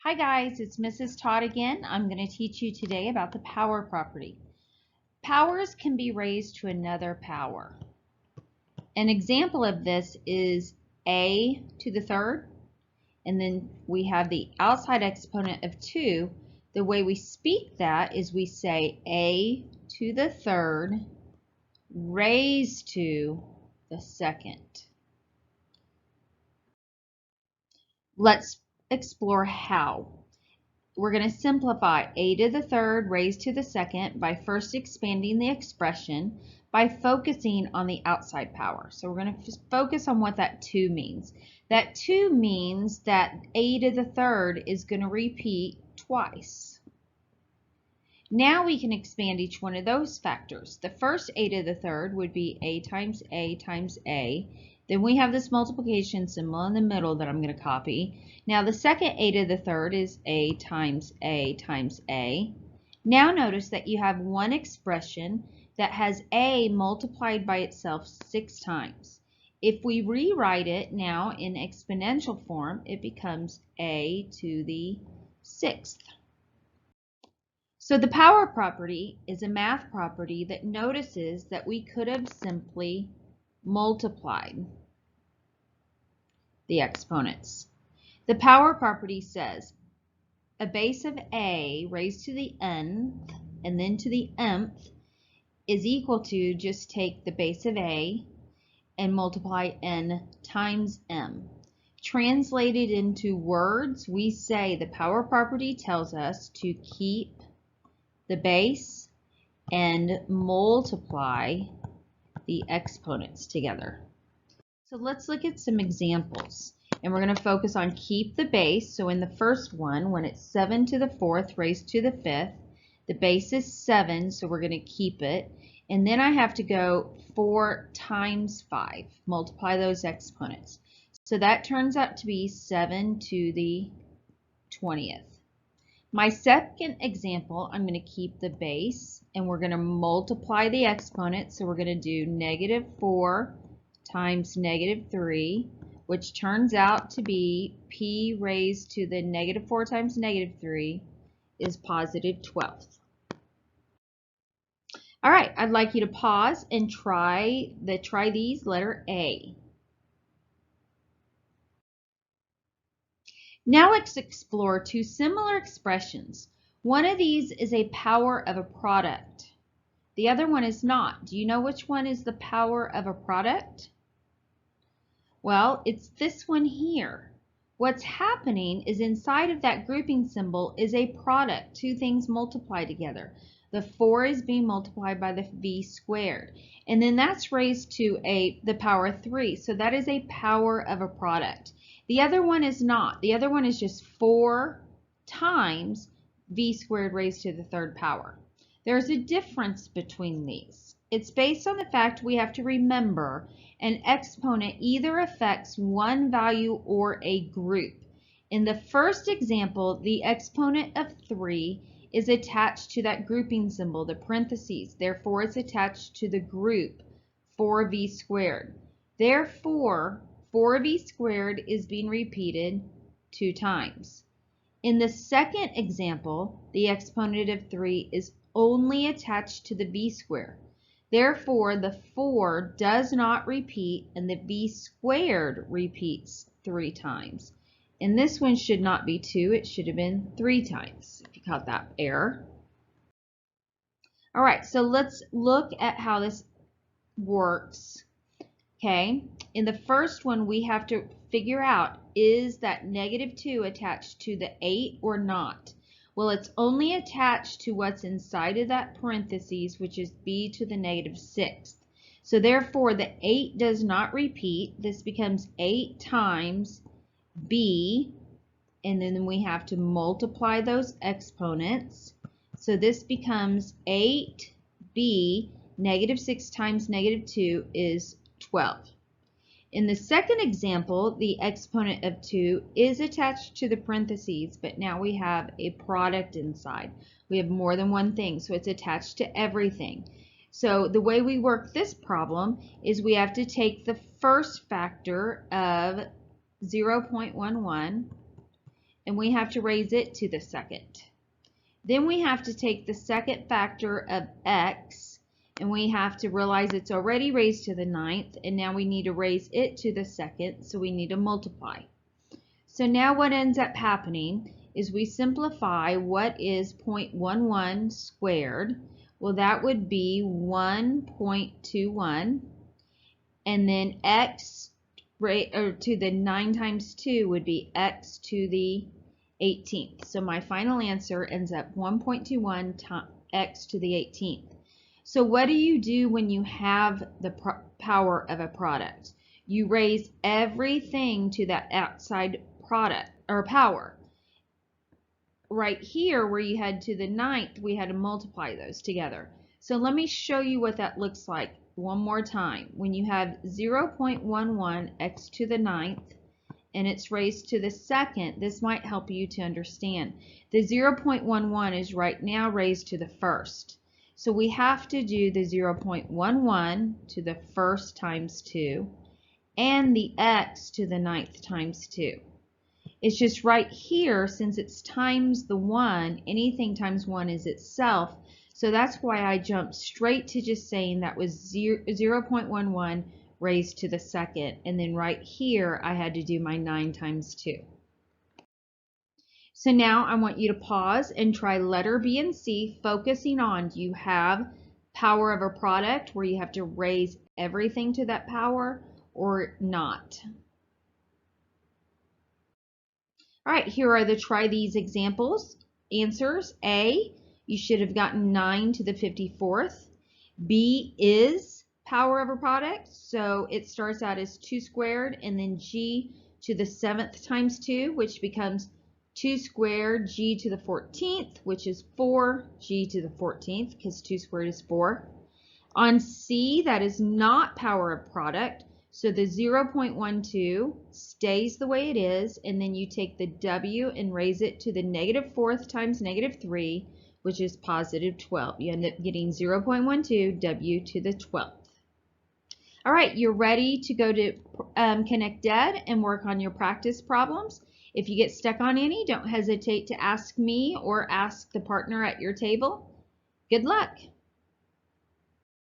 Hi guys, it's Mrs. Todd again. I'm going to teach you today about the power property. Powers can be raised to another power. An example of this is a to the third, and then we have the outside exponent of 2. The way we speak that is we say a to the third raised to the second. Let's explore how. We're going to simplify a to the third raised to the second by first expanding the expression by focusing on the outside power. So we're going to just focus on what that 2 means. That 2 means that a to the third is going to repeat twice. Now we can expand each one of those factors. The first a to the third would be a times a times a. Then we have this multiplication symbol in the middle that I'm going to copy. Now the second a to the third is a times a times a. Now notice that you have one expression that has a multiplied by itself 6 times. If we rewrite it now in exponential form, it becomes a to the 6th. So the power property is a math property that notices that we could have simply multiplied the exponents. The power property says a base of a raised to the nth and then to the mth is equal to just take the base of a and multiply n times m. Translated into words, we say the power property tells us to keep the base and multiply the exponents together. So let's look at some examples. And we're going to focus on keep the base. So in the first one, when it's 7 to the 4th raised to the 5th, the base is 7, so we're going to keep it. And then I have to go 4 times 5, multiply those exponents. So that turns out to be 7 to the 20th. My second example, I'm going to keep the base and we're going to multiply the exponents. So we're going to do negative 4 times negative 3, which turns out to be p raised to the negative 4 times negative 3 is positive 12th. All right, I'd like you to pause and try these, letter A. Now let's explore two similar expressions. One of these is a power of a product. The other one is not. Do you know which one is the power of a product? Well, it's this one here. What's happening is inside of that grouping symbol is a product, two things multiplied together. The 4 is being multiplied by the v squared. And then that's raised to the power 3. So that is a power of a product. The other one is not. The other one is just 4 times v squared raised to the 3rd power. There's a difference between these. It's based on the fact we have to remember an exponent either affects one value or a group. In the first example, the exponent of 3 is attached to that grouping symbol, the parentheses. Therefore, it's attached to the group 4v squared. Therefore, 4v squared is being repeated 2 times. In the second example, the exponent of 3 is only attached to the v squared. Therefore, the 4 does not repeat and the v squared repeats 3 times. And this one should not be 2, it should have been 3 times, if you caught that error. All right, so let's look at how this works. Okay, in the first one, we have to figure out, is that negative 2 attached to the 8 or not? Well, it's only attached to what's inside of that parentheses, which is b to the negative 6th. So therefore, the 8 does not repeat. This becomes 8 times b, and then we have to multiply those exponents. So this becomes 8b, negative 6 times negative 2 is 12. In the second example, the exponent of 2 is attached to the parentheses, but now we have a product inside. We have more than one thing, so it's attached to everything. So the way we work this problem is we have to take the first factor of 0.11 and we have to raise it to the second. Then we have to take the second factor of x, and we have to realize it's already raised to the ninth, and now we need to raise it to the second, so we need to multiply. So now what ends up happening is we simplify what is 0.11 squared. Well, that would be 1.21, and then x to the 9 times 2 would be x to the 18th. So my final answer ends up 1.21 x to the 18th. So what do you do when you have the power of a product? You raise everything to that outside product or power. Right here where you had to the ninth, we had to multiply those together. So let me show you what that looks like one more time. When you have 0.11 x to the ninth and it's raised to the second, this might help you to understand. The 0.11 is right now raised to the first. So we have to do the 0.11 to the first times 2 and the x to the ninth times 2. It's just right here, since it's times the 1, anything times 1 is itself. So that's why I jumped straight to just saying that was 0.11 raised to the second. And then right here, I had to do my 9 times 2. So now I want you to pause and try letter B and C, focusing on, do you have power of a product where you have to raise everything to that power or not? All right, here are the try these examples. Answers: A, you should have gotten 9 to the 54th. B is power of a product, so it starts out as 2 squared, and then G to the 7th times 2, which becomes 2 squared G to the 14th, which is 4 G to the 14th, because 2 squared is 4. On C, that is not power of product. So the 0.12 stays the way it is, and then you take the W and raise it to the -4th times -3, which is positive 12. You end up getting 0.12 W to the 12th. All right, you're ready to go to ConnectEd and work on your practice problems. If you get stuck on any, don't hesitate to ask me or ask the partner at your table. Good luck.